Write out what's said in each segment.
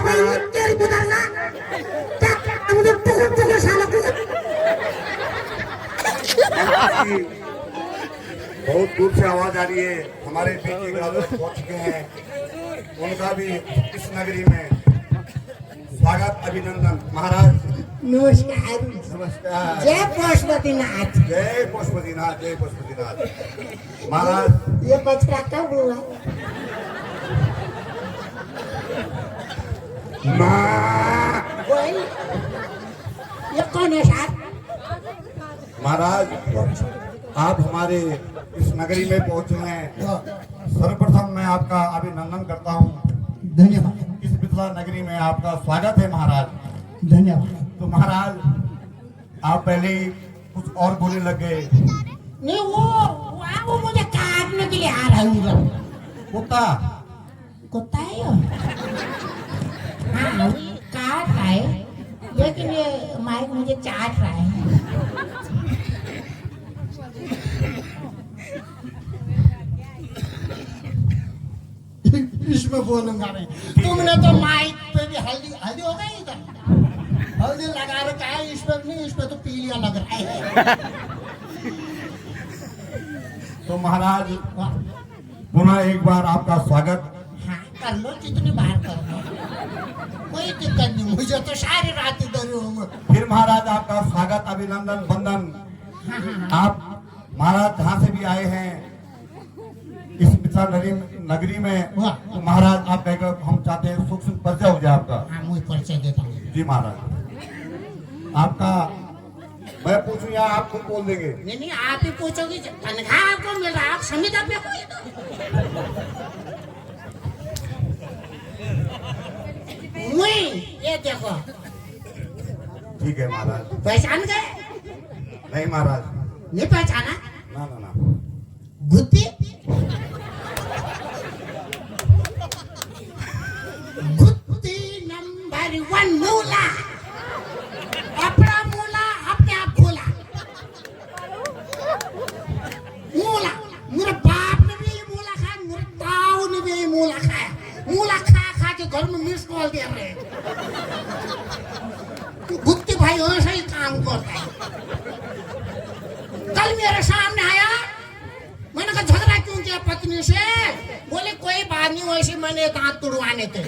भाई तेरी बुदलना क्या मुझे पुकुर साला बहुत दूर से आवाज आ रही है। हमारे बीच एक राजा पहुंच चुके हैं, उनका भी इस नगरी में स्वागत अभिनंदन। महाराज नमस्कार। नमस्कार। जय पशुपतिनाथ। जय पशुपतिनाथ, जय पशुपतिनाथ। महाराज ये बछड़ा कब हुआ? कोई ये कौन है साहब? महाराज आप हमारे इस नगरी में पहुंचे हैं, सर्वप्रथम मैं आपका अभिनंदन करता हूँ। धन्यवाद। इस मिथिला नगरी में आपका स्वागत है महाराज। धन्यवाद। तो महाराज आप पहले ही कुछ और बोलने लग गए। नहीं वो मुझे काटने के लिए आ रहा है। कुत्ता कुत्ता है ये? हाँ काट रहा है, लेकिन ये माइक मुझे चाट रहा है। इसमें बोलूंगा नहीं। तुमने तो माइक पे भी हल्दी हल्दी हो गई इधर, हल्दी लगा रखा है। इस पे नहीं, इस पे तो पीलिया लग रहा है। तो महाराज पुनः एक बार आपका स्वागत। हाँ कर लो, जितनी बार कर लो, कोई दिक्कत नहीं। मुझे तो सारी रात इधर हूँ। फिर महाराज आपका स्वागत अभिनंदन वंदन। आप महाराज जहाँ से भी आए हैं इस मिथिला नगरी में, तो महाराज आप कहकर हम चाहते हैं सूक्ष्म परिचय हो जाए आपका। हाँ मुझे परिचय देता हूँ। जी महाराज आपका मैं पूछूं या आप खुद बोल देंगे? नहीं आप ही पूछोगे। तनख्वाह आपको मिल रहा है, आप संविदा पे कोई ये देखो। ठीक है महाराज। पहचान गए? नहीं महाराज। नहीं पहचाना? ना ना ना। गुत्ती गुत्ती नंबर 1 मूला। अपना मूला अपने आप भूला। मूला मेरे बाप ने भी ये मूला खाया, मेरे ताऊ ने भी ये मूला खाया। मूला खा खा के घर में मिस कॉल दे रहे हैं। गुत्ती भाई ऐसा ही काम करता है। कल मेरे सामने आया, मैंने कहा झगड़ा क्यों किया पत्नी से? बोले कोई बात नहीं, वैसे मैंने दांत तोड़वाने थे।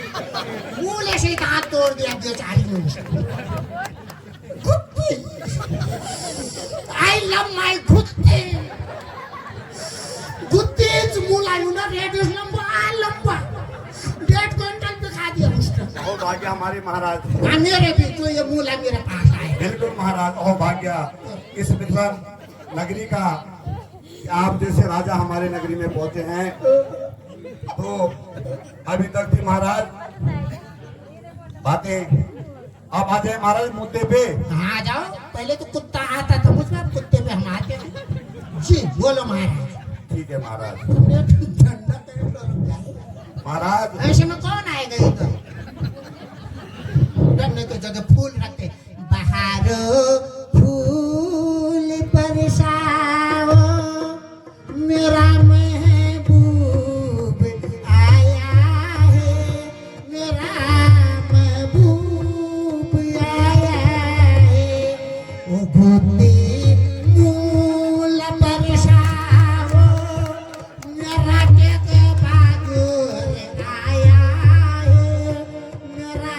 मूले से दांत तोड़ दिया बेचारी ने उसे। I love my गुत्ती। गुत्तीच मूला ना रेडियस लंबा 1.5 क्विंटल पे खा दिया उसने। ओ भाग्य हमारे महाराज। हाँ मेरे भी तो ये मूला मेरे पास आए। बिल्कुल महाराज। ओ भाग्य इस मिथिला नगरी का आप जैसे राजा हमारे नगरी में पहुंचे हैं, तो अभी तक थी महाराज बातें। अब आ जाए महाराज मुद्दे पे। हाँ जाओ। पहले तो कुत्ता आता था मुझमें, अब कुत्ते पे हम आते हैं। जी बोलो महाराज। ठीक है महाराज। ठंडा महाराज ऐसे में कौन आएगा इधर? डरने तो जगह फूल रखते। बहारो फूल बरसाओ, मेरा महबूब आया है, मेरा महबूब आया है। ओ गुत्ती मूल बरसाओ, मेरा के बागुल आया है, मेरा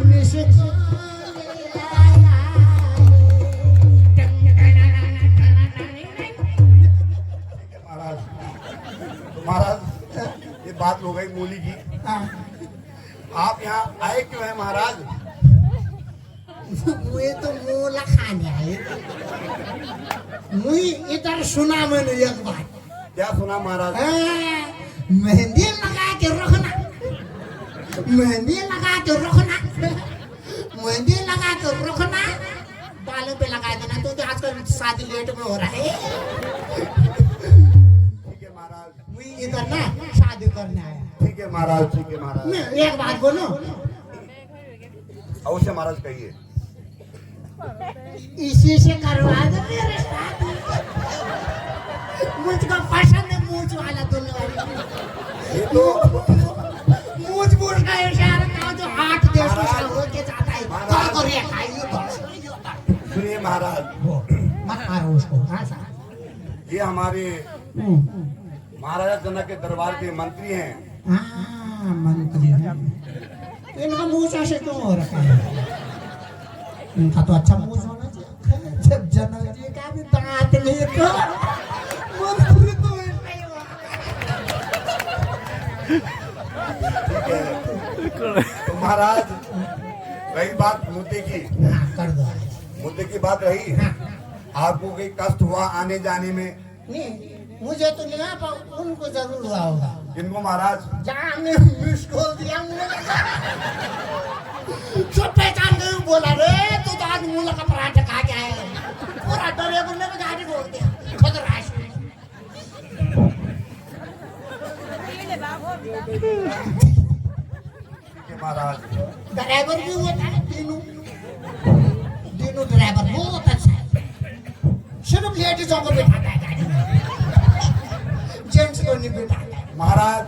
मिसकोल आया महाराज तो महाराज ये बात हो गई मूली की। आप यहाँ आए क्यों हैं महाराज? मुझे तो मूला खाने आए। मुझे इधर सुना मैंने एक बात। क्या सुना महाराज? मेहंदी लगा के रखना, मेहंदी लगा के रखना, मेहंदी लगा के रखना, बालों पे लगा देना। तो आजकल शादी लेट में हो रहा है। ठीक है महाराज। मुझे इधर ना शादी करने आया। ठीक है महाराज। ठीक है महाराज। मैं एक बात बोलूं? अवश्य महाराज कहिए। इसी से करवा दो मेरे साथ। मुझको पसंद है मूछ वाला दुल्हन। ये तो मूछ मूछ का इशारा था जो हाथ उसको। हाँ साहब। ये हमारे महाराजा जनक के दरबार के मंत्री हैं। हाँ मंत्री हैं। इनका मुंह ऐसे क्यों हो रखा है? इनका तो अच्छा मुंह होना चाहिए। जब जनक जी का भी दांत लेकर मंत्री तो ऐसा ही हुआ। तो महाराज रही बात मुद्दे की, हाँ कर दो। मुद्दे की बात रही, आपको कोई कष्ट हुआ आने जाने में? नहीं मुझे तो नहीं पर उनको जरूर हुआ होगा। इनको महाराज जहाँ हमने मिस कॉल दिया सब पहचान गए, बोला रे तू तो आज मूला का पराठा खा के आया है। पूरा ड्राइवर ने भी गाड़ी रोक दिया खतराश में। महाराज ड्राइवर भी हुआ था तीनों ड्राइवर बहुत अच्छा है। सिर्फ लेडीजों को बिठाता है गाड़ी में, जेंट्स को नहीं बिठाता है। महाराज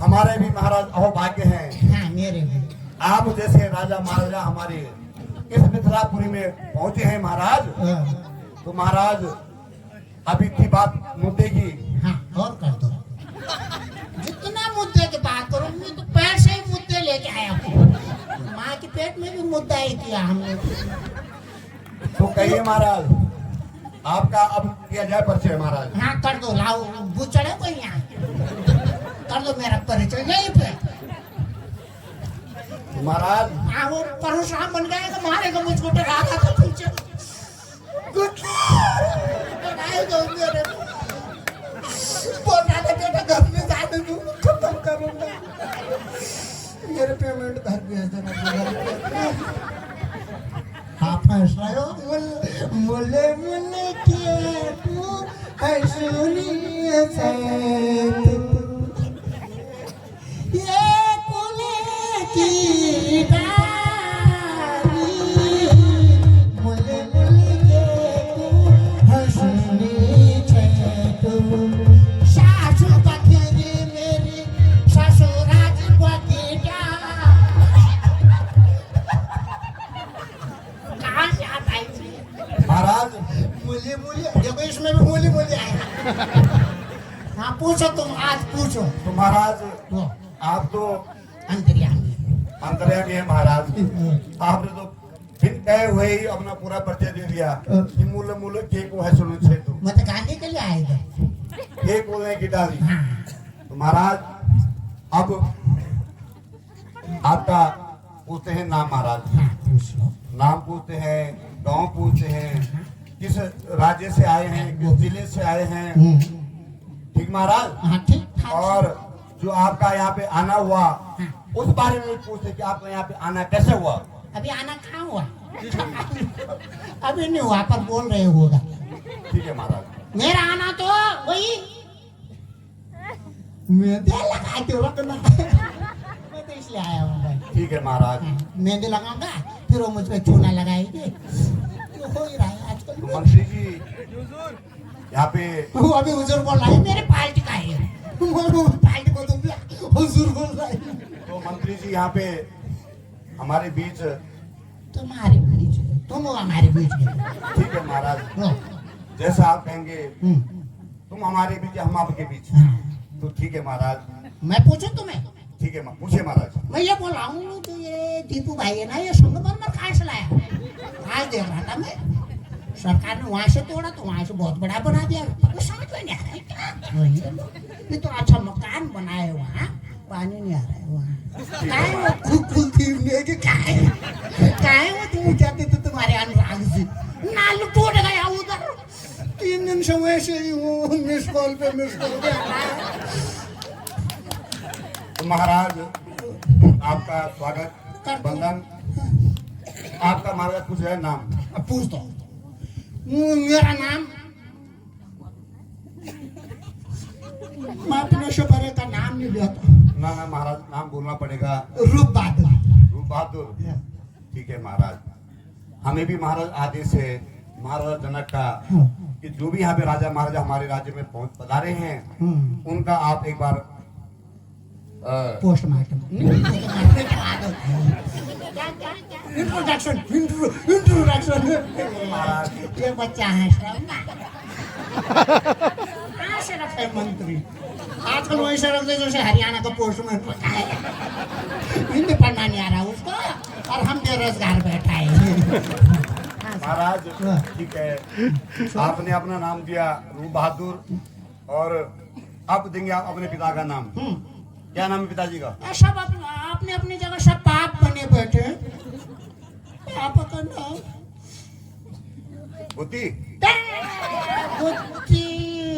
हमारे भी महाराज अहोभाग्य हैं। हाँ मेरे भी। आप जैसे राजा महाराजा हमारे इस मिथिलापुरी में पहुंचे हैं महाराज। तो महाराज अभी की बात मुद्दे की। हाँ और कर दो। जितना मुद्दे की बात करो, मैं तो पैर से ही मुद्दे लेके आया हूँ। माँ के पेट में भी मुद्दा ही किया हमने। तो कहिए महाराज, आपका अब किया जाए परिचय महाराज। हाँ कर दो, लाओ बुचड़े को यहाँ कर दो मेरा परिचय यहीं पे। महाराज हाँ वो परशुराम बन गए तो मारेगा मुझको, डरा था पीछे मेरे बोल रहा था बेटा घर में जाने दो, खत्म करूंगा। मेरे पेमेंट घर भेज देना। हाँ फैसला हो मुले मुले के तू हंसुनी से ये कुले की डाली मुले मुले के तू हंसुनी से तू सासू बकरी मेरी ससुराज बकीटा। कहाँ से आता है महाराज मूली मूली? देखो इसमें भी मूली मूली आया। हाँ पूछो तुम, आज पूछो। तो महाराज वो आप तो अंतर्यामी अंतर्यामी है महाराज। आपने तो बिन कहे हुए ही अपना पूरा परिचय दे दिया कि मूल मूल के को है सुनो छे तू मतलब गाने के लिए आए थे। एक बोलने की डाली। हाँ तो महाराज अब आपका पूछते हैं नाम महाराज। हाँ पूछ लो। नाम पूछते हैं, गांव पूछते हैं, किस राज्य से आए हैं, किस जिले से आए हैं। ठीक महाराज। हाँ ठीक ठाक। और जो आपका यहाँ पे आना हुआ उस बारे में पूछते कि आपका यहाँ पे आना कैसे हुआ। अभी आना कहाँ हुआ? अभी नहीं हुआ पर बोल रहे होगा। ठीक है महाराज। मेरा आना तो वही मेहंदी लगा के रखना। मैं तो इसलिए आया हूँ भाई। ठीक है महाराज। मेहंदी लगाऊंगा फिर वो मुझ पे चूना लगाएगी। तो हो ही रहा है तो आजकल। मंत्री जी यहाँ पे वो अभी हुजूर बोल रहा है मेरे पार्टी का है। पार्टी को तुम हुजूर बोल रहा है। तो मंत्री जी यहाँ पे हमारे बीच। तुम्हारे बीच तुम हो हमारे बीच में। ठीक है महाराज, जैसा आप कहेंगे तुम हमारे बीच हम आपके बीच। तो ठीक है महाराज। मैं पूछूं तुम्हें? ठीक है पूछिए महाराज। मैं ये बोल रहा हूँ तो ये दीपू भाई है ना, ये संगमरमर कहाँ से लाया? आज देख रहा था मैं, सरकार ने वहां से तोड़ा तो वहां से बहुत बड़ा बना दिया। पर समझ में नहीं आ रहा है क्या? ये तो अच्छा मकान बनाए वहाँ, पानी नहीं आ रहा है वहाँ। काहे वो कुलदीप के काहे वो तुम जाते थे तुम्हारे अनुराग से नाल टूट गया उधर। 3 दिन से वैसे ही वो मिस कॉल पे मिस कॉल पे आता है। तो महाराज आपका स्वागत बंधन। आपका महाराज कुछ है नाम? अब पूछ दो। मेरा नाम, मैं अपने से परे का नाम नहीं लेता। ना महाराज नाम बोलना पड़ेगा। रूप बहादुर। रूप बहादुर। ठीक है महाराज। हमें भी महाराज आदेश है महाराजा जनक का कि जो भी यहाँ पे राजा महाराजा हमारे राज्य में पधारे हैं उनका आप एक बार पोस्टमार्टम इंट्रोडक्शन इंट्रोडक्शन। ये बच्चा है ऐसे रखता है मंत्री, आजकल वैसे रख दे जैसे हरियाणा का पोस्टमैन रखा है। हिंदी पढ़ना नहीं आ रहा उसको, और हम बेरोजगार बैठा है। महाराज ठीक है, आपने अपना नाम दिया रूप बहादुर, और अब देंगे आप अपने पिता का नाम। क्या नाम है पिताजी का? सब अपने अपनी जगह सब पाप बने बैठे। पाप का नाम बुद्धि। बुद्धि।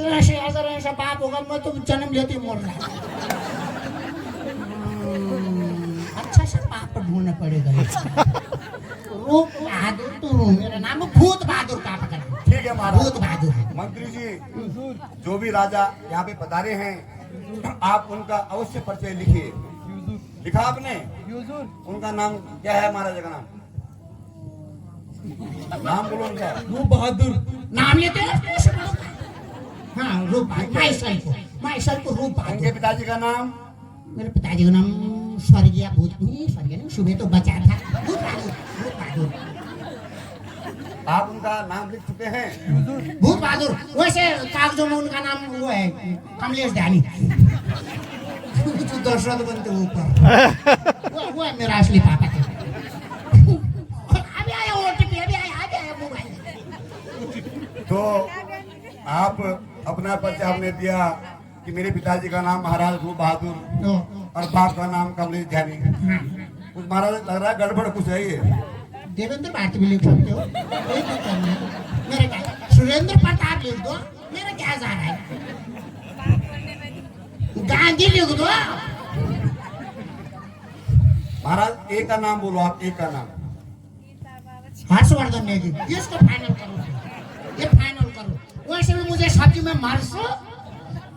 ऐसे अगर ऐसा पाप होगा मैं तो जन्म लेते मर रहा। अच्छा सा पाप ढूंढना पड़ेगा। रूप बहादुर तो मेरा नाम है, भूत बहादुर पाप का नाम। ठीक है महाराज। भूत बहादुर। मंत्री जी, जो भी राजा यहाँ पे पधारे हैं, आप उनका अवश्य परिचय लिखिए। लिखा आपने? उनका नाम क्या है महाराजा का नाम? नाम बोलो उनका। रूप बहादुर नाम लेते हैं। हाँ रूप बहादुर। माइसल को रूप बहादुर। उनके पिताजी का नाम? मेरे पिताजी का नाम स्वर्गीय भूत नहीं, स्वर्गीय नहीं, सुबह तो बचा था। भूत बहादुर। भूत बहादुर। आप उनका नाम लिख चुके हैं? भूत बहादुर। वैसे कागजों में उनका नाम वो है कमलेश ध्यानी। दशरथ बनते ऊपर वो है मेरा असली पापा। अभी आया ओटीपी, अभी आया मोबाइल। तो आप अपना परिचय आपने दिया कि मेरे पिताजी का नाम महाराज रूप बहादुर और बाप का नाम कमलेश ध्यानी। कुछ महाराज लग रहा है गड़बड़ कुछ है ये। देवेंद्र भारती भी लिख सकते हो, मेरे क्या सुरेंद्र प्रताप लिख दो, मेरा क्या जा रहा है। गांधी लिख दो। महाराज एक का नाम बोलो, आप एक का नाम। हर्षवर्धन नेगी। इसको फाइनल करो, ये फाइनल करो। वैसे भी मुझे सब्जी में मरसो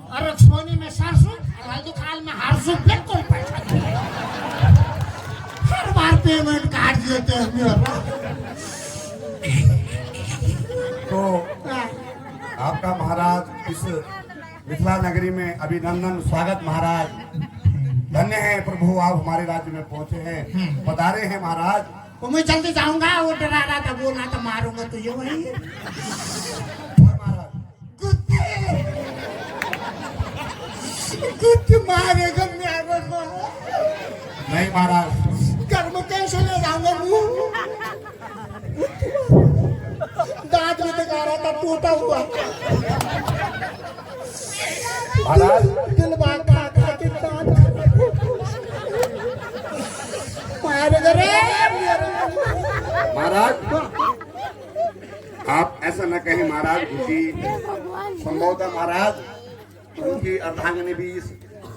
और सोने में सरसों और हल्दुखाल में हरसों बिल्कुल पैसा नहीं है। हर बार पेमेंट काट देते हैं मेरा। तो आपका महाराज इस मिथिला नगरी में अभिनंदन स्वागत। महाराज धन्य है प्रभु, आप हमारे राज्य में पहुंचे हैं, पधारे हैं महाराज। तो मैं जल्दी जाऊंगा। वो डरा रहा था, बोल रहा था मारूंगा तुझे। वही महाराज कुछ मारेगा मेरे को। नहीं महाराज, घर में कैसे ले जाऊंगा मुंह? दांत भी दिखा रहा था टूटा हुआ। महाराज दिल बात खा के दांत मारेगा रे। महाराज आप ऐसा न कहें महाराज, क्योंकि संभवतः महाराज उनकी अर्धांगिनी भी इस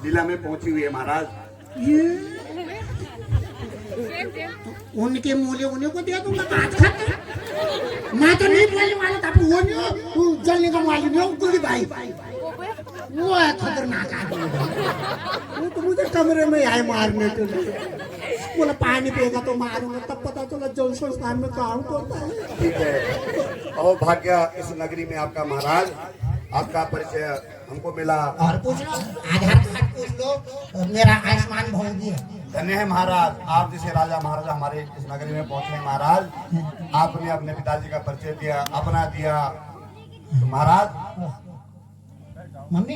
जिला में पहुंची हुई है महाराज। उनके मूल्य उन्हीं को दिया दूंगा। आज खाते मैं तो नहीं बोलने वाला था। वो नहीं जलने का मालूम नहीं। कुली भाई वो है खतरनाक आदमी। वो तो मुझे कमरे में आए मारने के लिए। बोला पानी पिएगा तो मारूंगा। तब पता चला जल संस्थान में काम करता है। ठीक है, और भाग्य इस नगरी में आपका महाराज, आपका परिचय हमको मिला। और पूछ लो, आधार कार्ड पूछ लो, मेरा आयुष्मान भोगी है। धन्य है महाराज, आप जैसे राजा महाराजा हमारे इस नगरी में पहुंचे हैं महाराज। आपने अपने पिताजी का परिचय दिया, अपना दिया। तो महाराज मम्मी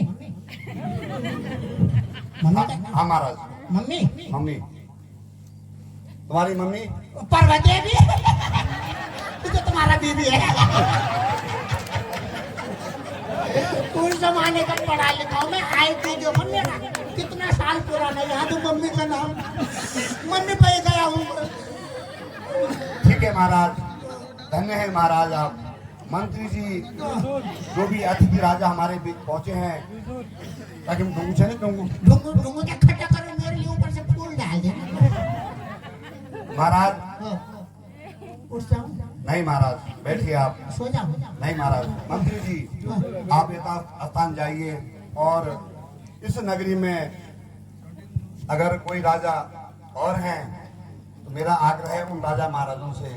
हाँ महाराज। मम्मी मम्मी तुम्हारी मम्मी पार्वती भी तो तुम्हारा बीबी है। उस जमाने का पढ़ा लिखा हूँ मैं। आई थी जो मेरा कितना साल पुराना, यहाँ तो मम्मी का नाम मम्मी पे गया हूँ। ठीक है महाराज, धन्य है महाराज आप। मंत्री जी जो भी अतिथि राजा हमारे बीच पहुंचे हैं, ताकि हम डूंगू चले डूंगू क्या खट्टा करो, मेरे लिए ऊपर से फूल डाल दे। महाराज उठ जाओ। नहीं महाराज, बैठिए आप। सो जाओ। नहीं महाराज, मंत्री जी आप यथा स्थान जाइए। और इस नगरी में अगर कोई राजा और हैं तो मेरा आग्रह है उन राजा महाराजों से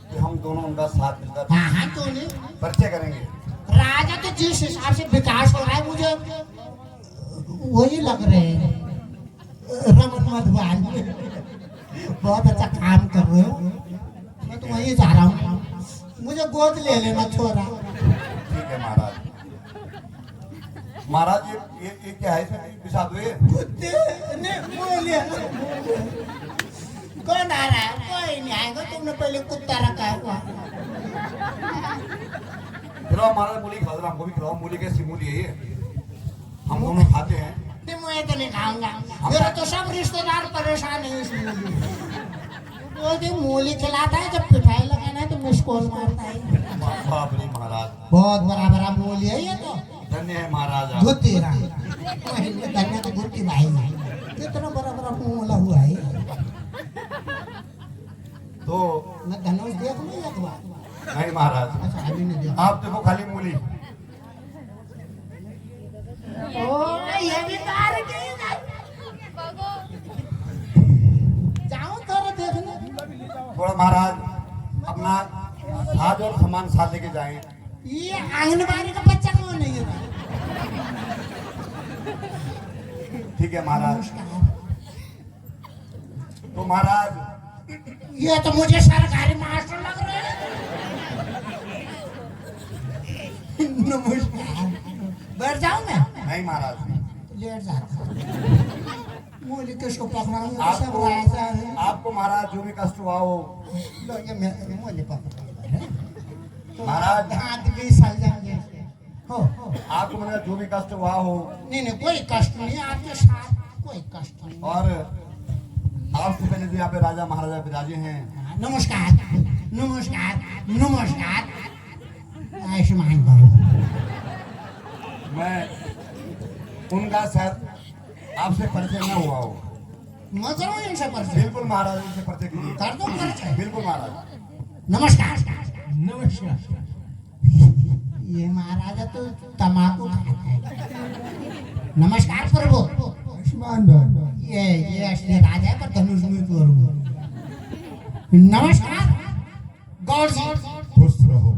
कि हम दोनों उनका साथ मिलकर हाँ क्यों नहीं। परिचय करेंगे। राजा तो जिस हिसाब से विकास हो रहा है मुझे वही लग रहे हैं रमन मधुबान। बहुत अच्छा काम कर रहे हो। मैं तो वहीं जा रहा हूँ, मुझे गोद ले लेना छोरा। ठीक है महाराज। महाराज ये क्या है इसमें पिसा दो ये? कुत्ते ने बोले कौन आ रहा है? कोई नहीं आएगा, तुमने पहले कुत्ता रखा है वहाँ। खिलाओ महाराज, मूली खिला दो, हमको भी खिलाओ। मूली कैसी मूली है ये? हम दोनों खाते हैं। नहीं, मैं तो नहीं खाऊंगा, मेरा तो सब रिश्तेदार परेशान है इस मूली। वो जो मूली खिलाता है, जब पिटाई लगाना है तो मिसकॉल मारता है। बाप रे महाराज, बहुत बड़ा बड़ा मूली है ये तो। धन्य है महाराज आप। गुत्ती धन्य तो गुत्ती भाई, कितना बड़ा बड़ा मूला हुआ है। तो मैं धनुष देख नहीं लगवा। नहीं महाराज, अच्छा अभी नहीं देखा। आप देखो खाली मूली। ओ ये भी कार के जाऊं थोड़ा देखने। थोड़ा महाराज अपना साज और सामान साथ लेके जाएं। ये आंगनबाड़ी का बच्चा कौन है ये? ठीक है महाराज। तो महाराज ये तो मुझे सरकारी मास्टर लग रहे हैं। नमस्कार, बैठ जाऊं मैं? नहीं महाराज, लेट जाता। मूली किसको पकड़ाऊंगा? सब राजा है। आपको महाराज जो भी कष्ट हुआ हो लो ये मैं मूली पकड़ा महाराज, दांत भी सड़ जाएंगे। हो आपको मतलब जो भी कष्ट हुआ हो, नहीं नहीं कोई कष्ट नहीं, आपके साथ कोई कष्ट नहीं। और आपसे पहले जो यहाँ पे राजा महाराजा विराजे हैं। नमस्कार नमस्कार नमस्कार, आयुष्मान बाबू। मैं उनका शायद आपसे परिचय न हुआ हो। मजा हो इनसे परिचय? बिल्कुल महाराज, इनसे परिचय कीजिए। कर दो परिचय। बिल्कुल महाराज। नमस्कार नमस्कार। ये महाराजा तो तमाकू खाता है। नमस्कार प्रभु। ये असली राजा है, पर धनुष में करूंगा। नमस्कार गौर जी। खुश रहो।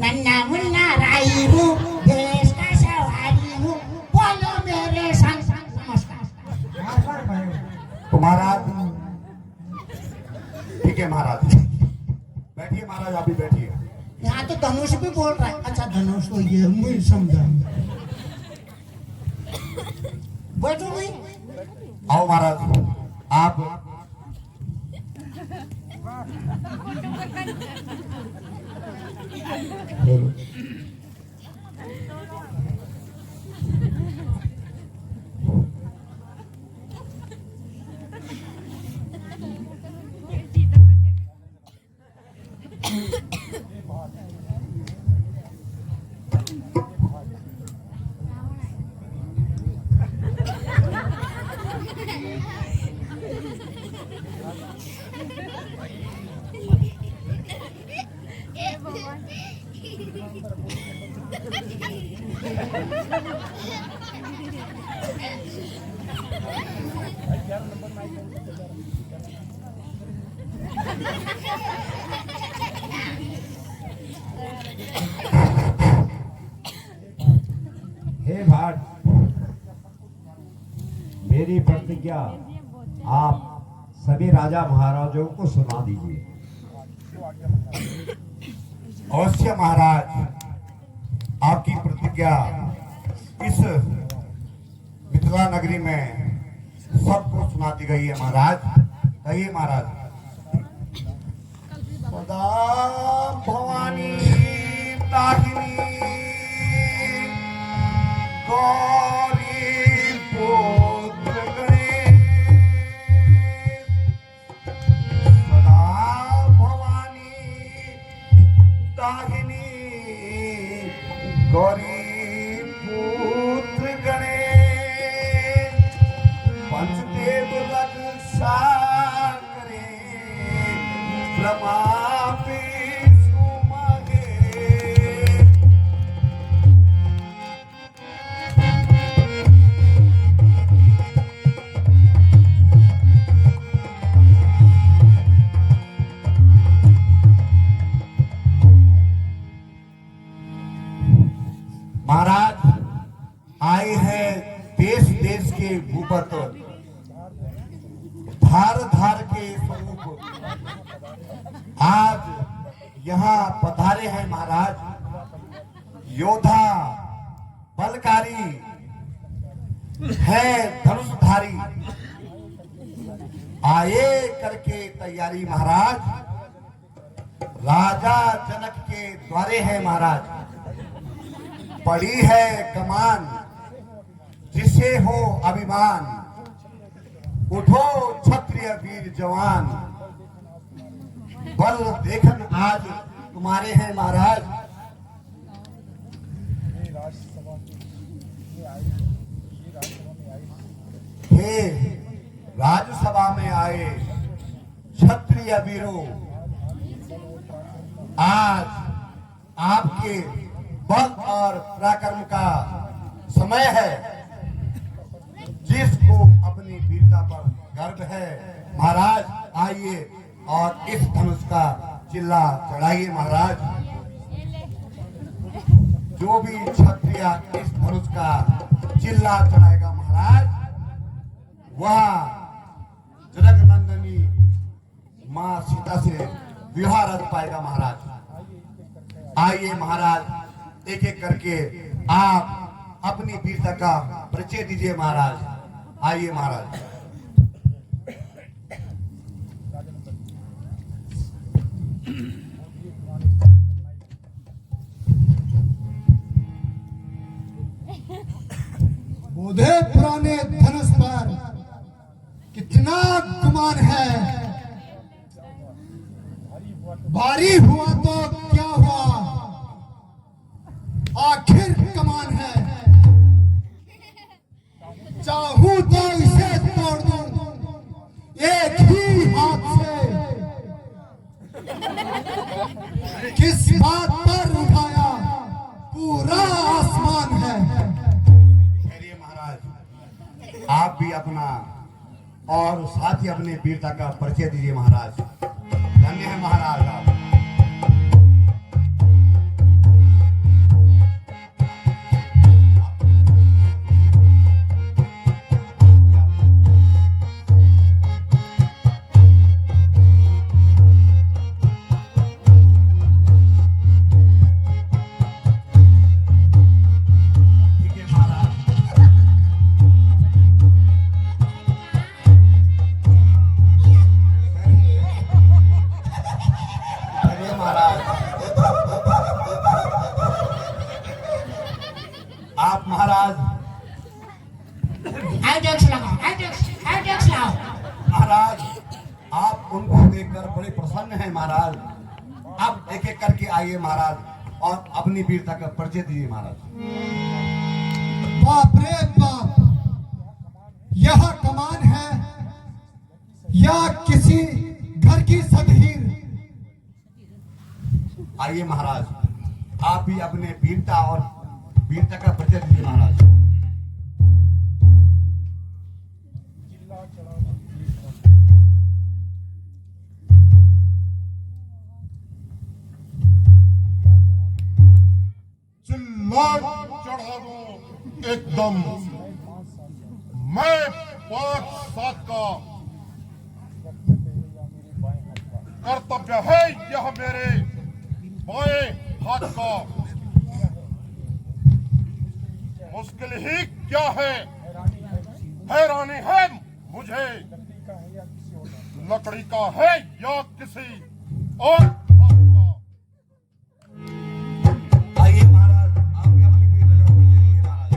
नन्ना मुन्ना राई हूँ, देश का सवारी हूँ, बोलो मेरे संग। नमस्कार। तो महाराज ठीक है महाराज, बैठिए महाराज, आप भी बैठिए। यहाँ तो धनुष भी बोल रहा है। अच्छा धनुष तो ये मुझे समझा। बैठो भाई। आओ महाराज, आप बोलो। हे भाट, मेरी प्रतिज्ञा आप सभी राजा महाराजों को सुना दीजिए। अवश्य महाराज, आपकी प्रतिज्ञा इस मिथिला नगरी में सबको सुना दी गई है महाराज। कहिए महाराज। सदा भवानी दाहिनी गौरी पुत्र गणेश, सदा भवानी दाहिनी गौरी पुत्र गणेश, पंचदेव रक्षा करे ब्रह्मा विष्णु महेश। महाराज आए हैं देश देश के भूपत धार धार के स्वरूप आज यहाँ पधारे हैं महाराज। योद्धा बलकारी है धनुषधारी, आए करके तैयारी महाराज। राजा जनक के द्वारे है महाराज, पड़ी है कमान जिसे हो अभिमान। उठो क्षत्रिय वीर जवान, बल देखन आज तुम्हारे हैं महाराज। हे राज्यसभा में आए क्षत्रिय वीरों, आज आपके बल और पराक्रम का समय है। जिसको अपनी वीरता पर गर्व है महाराज, आइए और इस धनुष का चिल्ला चढ़ाइए महाराज। जो भी क्षत्रिय इस धनुष का चिल्ला चढ़ाएगा महाराज, वह जनक नंदनी मां सीता से विवाह रच पाएगा महाराज। आइए महाराज, एक एक करके आप अपनी वीरता का परिचय दीजिए महाराज। आइए महाराज। बोधे पुराने धनुष पर कितना गुमान है। भारी हुआ तो क्या हुआ, आखिर कमान है। चाहूं तो इसे तोड़ दूं एक ही हाथ से। किस बात पर उठाया पूरा आसमान है। आप भी अपना और साथ ही अपने वीरता का परिचय दीजिए महाराज। धन्य है महाराज आप। आप महाराज महाराज, आप उनको देखकर बड़े प्रसन्न हैं महाराज। आप एक एक करके आइए महाराज और अपनी वीरता का परिचय दीजिए महाराज। बाप रे बाप, यह कमान है या किसी घर की सदहीर। आइए महाराज, आप भी अपने वीरता और वीरता का परिचय दीजिए महाराज। चिल्ला चढ़ा दो एकदम। मैं 5-7 का कर्तव्य है, यह मेरे बाएं हाथ का। मुश्किल ही क्या है, हैरानी है मुझे। लकड़ी का है या किसी और हाथ का। आइए महाराज, आप भी अपनी वीरता का परिचय दीजिए महाराज।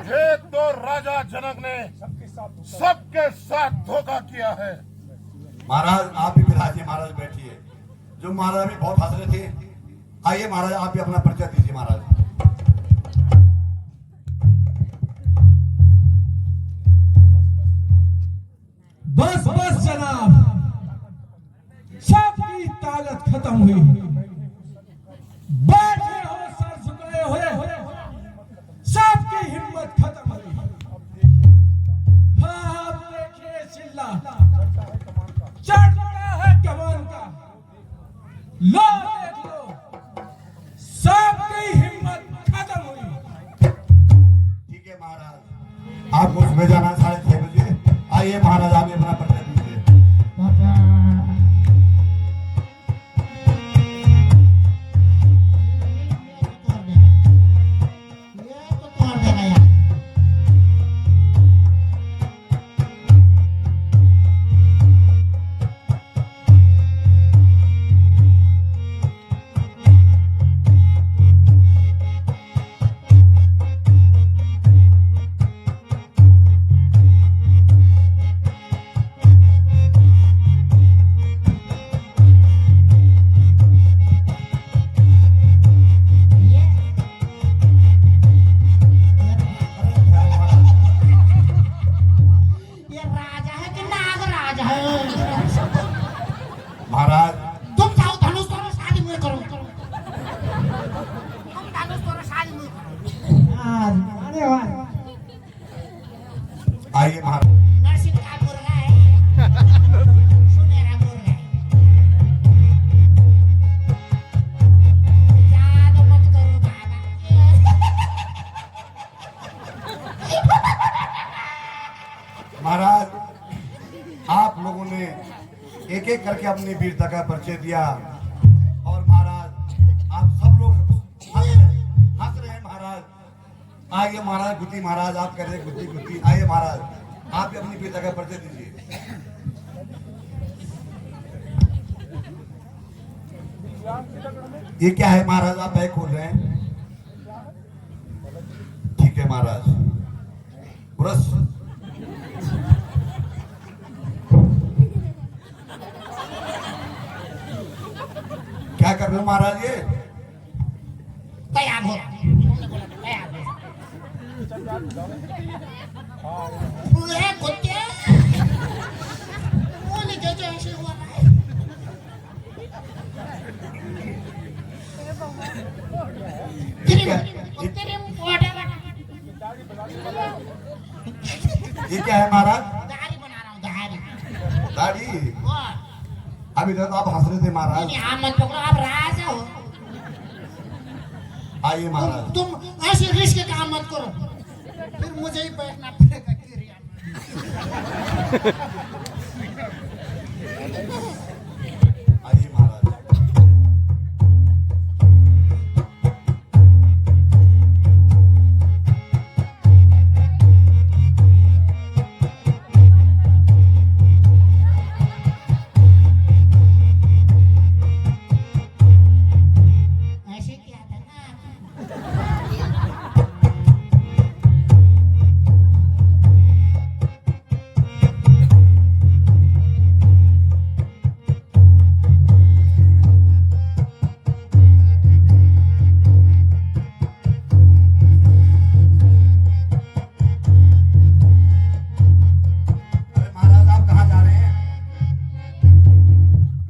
एक तो राजा जनक ने सबके साथ धोखा किया है। महाराज आप भी विराजिए, महाराज बैठिए। जो महाराज भी बहुत हंस रहे थे, आइए महाराज आप भी अपना परिचय दीजिए महाराज। बस बस जनाब, सबकी ताकत खत्म हुई। बैठे हो सर झुकाए हुए, सबकी हिम्मत खत्म हुई। हाँ आप देखिए चिल्ला चढ़ता है कमान का, लो देख लो, सबकी हिम्मत खत्म हुई। ठीक है महाराज, आपको सुबह जाना है 6:30 बजे। आइए महाराज आप भी अपना परिचय दीजिए। महाराज तुम जाओ धनुष तोड़ो, शादी मैं करो। तुम धनुष तोड़ो, शादी मैं करो। अरे वाह, आइए महाराज। नरसिंह का मुर्गा है, सुनहरा मुर्गा है। याद मत करो बाबा। महाराज आप लोगों ने एक एक करके अपनी वीरता का परिचय दिया और महाराज आप सब लोग हंस रहे हैं महाराज। आइए महाराज, गुत्ती महाराज आप कह रहे हैं गुत्ती गुत्ती। आइए महाराज आप भी अपनी वीरता का परिचय दीजिए। ये क्या है महाराज, आप बैग खोल रहे हैं? ठीक है महाराज। ब्रश क्या कर रहे हो महाराज? ये तैयार हो, तैयार हो। पूरे कुत्ते बोले जो ऐसे हुआ है। ये क्या है महाराज? दाढ़ी बना रहा हूँ, दाढ़ी। दाढ़ी? वाह, अभी तक तो आप हंस रहे थे महाराज। यहाँ मत पकड़ो, आप राजा हो। आइए महाराज। तुम ऐसे रिस्क काम मत करो, फिर मुझे ही बैठना पड़ेगा किरिया में। आइए महाराज। ऐसे किया था ना। अरे महाराज आप कहाँ जा रहे हैं?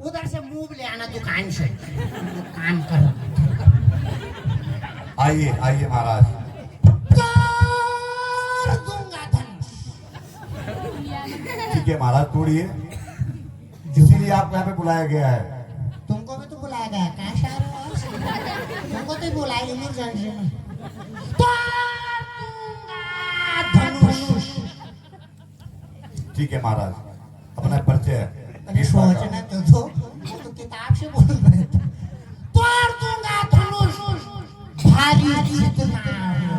उधर से मूव ले आना दुकान से, काम करो। आइए आइए महाराज। तोड़ दूंगा धनुष। ठीक है महाराज, तोड़िए। इसीलिए आपको यहाँ पे बुलाया गया है। तुमको भी तो बुलाया गया, कहाँ से आ रहे हो? तुमको तो बुलाया इमरजेंसी में। तोड़ दूंगा धनुष। ठीक है महाराज, अपना परिचय अरे सोचना तो दो, वो तो किताब से बोल रहे थे। तोड़ दूंगा धनुष, भारी जितना हो।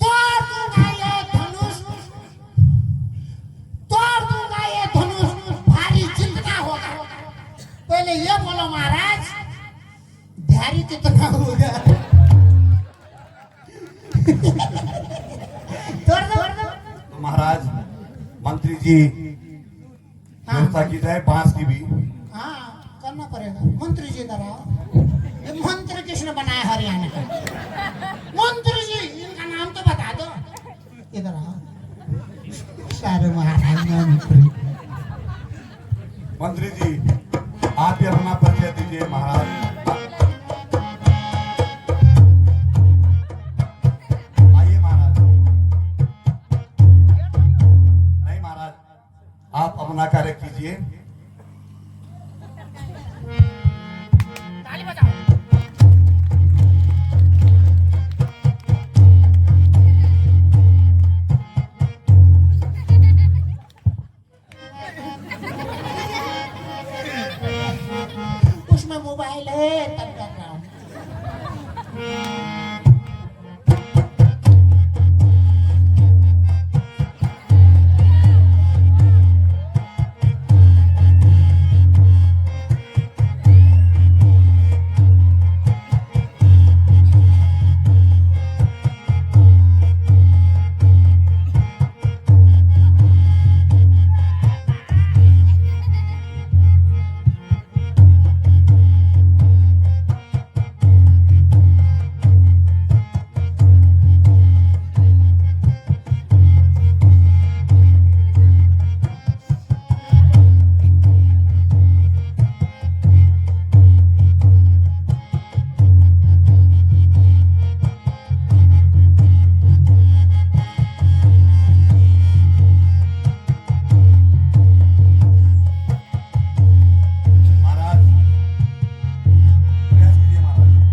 तोड़ दूंगा ये धनुष, तोड़ दूंगा ये धनुष, भारी जितना होगा। पहले ये बोलो महाराज, भारी कितना होगा? महाराज मंत्री जी व्यवस्था की जाए बांस की भी। हाँ करना पड़ेगा। मंत्री जी इधर आओ। ये मंत्री किसने बनाया हरियाणा का? मंत्री जी इनका नाम तो बता दो। इधर आओ। सारे महाराज मंत्री। मंत्री जी आप भी अपना परिचय दीजिए महाराज। आइए महाराज। नहीं महाराज आप अपना कार्य कीजिए। उसमें मोबाइल है तब कर रहा हूँ। महाराज प्रयास कीजिए महाराज।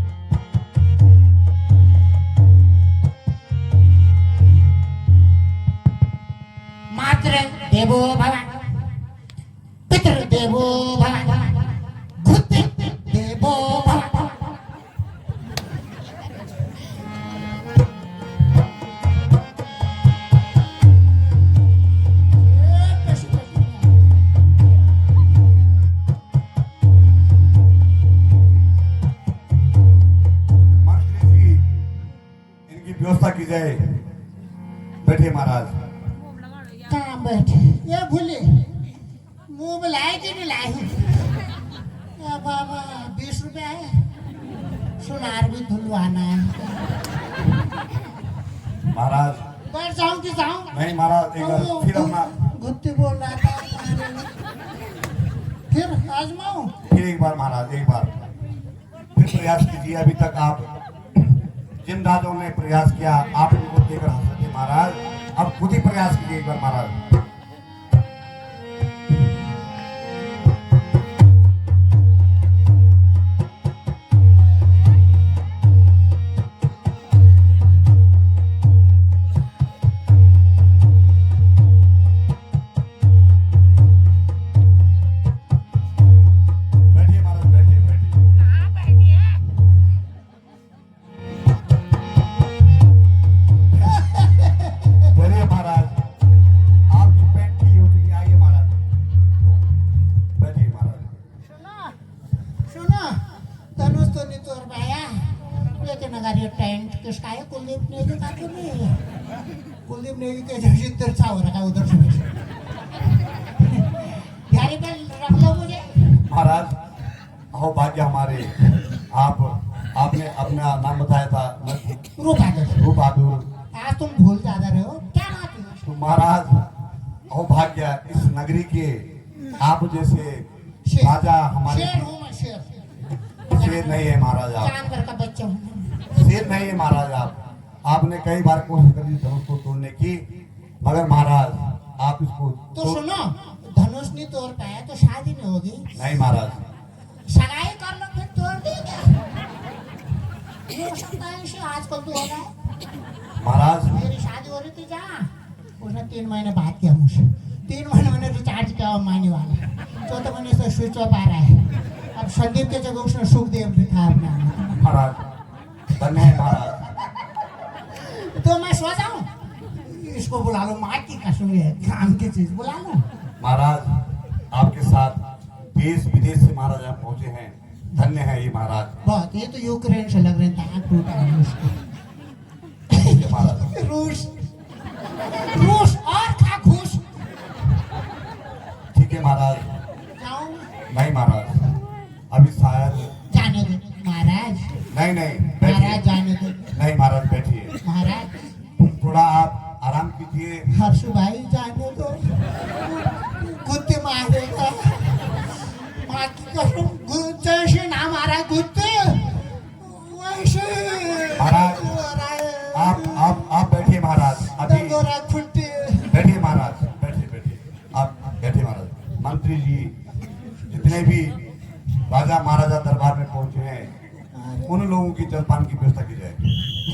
मातृ देवो भव, पितृ देवो भव, भूत देवो भव। मंत्री जी इनकी व्यवस्था की जाए। बैठिए महाराज। कहाँ बैठे? ये भूले मुंह में लाए कि नहीं लाए? या बाबा 20 रुपया है। सुनार भी धुलवाना है। महाराज बैठ जाऊं कि जाऊं? नहीं महाराज एक बार फिर अपना गुत्ती बोल रहा था। फिर आजमाऊं? फिर एक बार महाराज एक बार फिर प्रयास कीजिए। अभी तक आप जिन राजाओं ने प्रयास किया आप इनको देकर हंस थे महाराज। अब खुद ही प्रयास कीजिए एक बार महाराज। बैठिए महाराज बैठिए बैठिए। बोलिए महाराज आपकी पेंट की उठी। आइए महाराज बैठिए महाराज। सुनो धनुष तो नहीं तोड़ पाया लेकिन अगर ये टेंट किसका है? कुलदीप नेगी का तो नहीं है। कुलदीप नेगी के जैसे तिरछा हो रखा उधर से। गाड़ी पे रख लो मुझे। महाराज अहो भाग्य हमारे आपने अपना नाम बताया था रूप बहादुर। रूप बहादुर। आज तुम भूल ज्यादा रहे हो। क्या बात है? तो महाराज अहो भाग्य इस नगरी के आप जैसे शेर। राजा हमारे शेर हूँ मैं शेर। शेर नहीं है महाराज आप। जानवर का बच्चा हूँ। शेर नहीं है महाराज आप। आपने कई बार कोशिश करी धनुष को तोड़ने की मगर महाराज आप इसको तो सुनो धनुष नहीं तोड़ पाया तो शादी नहीं होगी। नहीं महाराज। सगाई कर लो फिर तोड़ देगा। ये हो सकता है इसे आजकल तो हो रहा है। महाराज मेरी शादी हो रही थी जहाँ उसने 3 महीने बात किया मुझसे। 3 महीने मैंने रिचार्ज किया और मानी वाला 4थे महीने से स्विच ऑफ आ रहा है। अब संदीप के जगह उसने सुखदेव दिखा अपना। महाराज धन्य है महाराज। तो मैं सो जाऊं? इसको बुला लो। माँ की कसम है काम की चीज बुला लो। महाराज आपके साथ देश विदेश से महाराज यहाँ पहुंचे हैं। धन्य है ये महाराज। बहुत ये तो यूक्रेन से लग रहे हैं। टूटा है उसको। महाराज रूस रूस और नहीं नहीं महाराज बैठिए। जाने दो नहीं महाराज बैठिए, महाराज थोड़ा आप आराम कीजिए। हर्षु भाई जाने दो कुत्ते मारेगा माँ की कसम जैसे ना मारा कुत्ते वैसे महाराज, आप बैठिए महाराज, अभी गोरा खुट्टे बैठिए महाराज, बैठिए बैठिए, आप बैठिए महाराज। मंत्री जी जितने भी राजा महाराजा